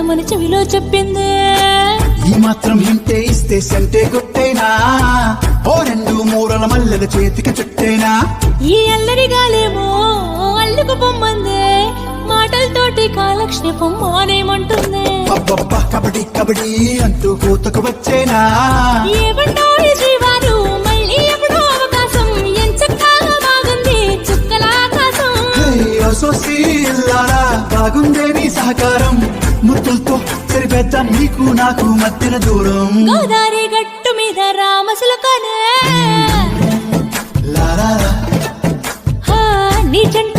ప్రేమని చెవిలో చెప్పిందే. ఈ మాత్రం హింటే ఇస్తే సంటే కొట్టేనా, ఓ రెండు మూరల మల్లెల చేతికి చుట్టేనా. ఈ అల్లరి గాలేమో అల్లుకు పొమ్మందే, మాటలతోటి కాలక్షేపం మానేమంటుందే. అబ్బబ్బా కబడ్డీ కబడ్డీ అంటూ కూతకు వచ్చేనా. ఏమంటో ఈ జీవాలు మళ్ళీ ఎప్పుడో అవకాశం, ఎంచక్కా బాగుంది చుక్కల ఆకాశం. సోసీల్లారా బాగుందే నీ సహకారం, ముద్దులతో సరిపెద్దాం నీకు నాకు మధ్యన దూరం. గోదారి గట్టు మీద రామసులకనే లారా నీ జంట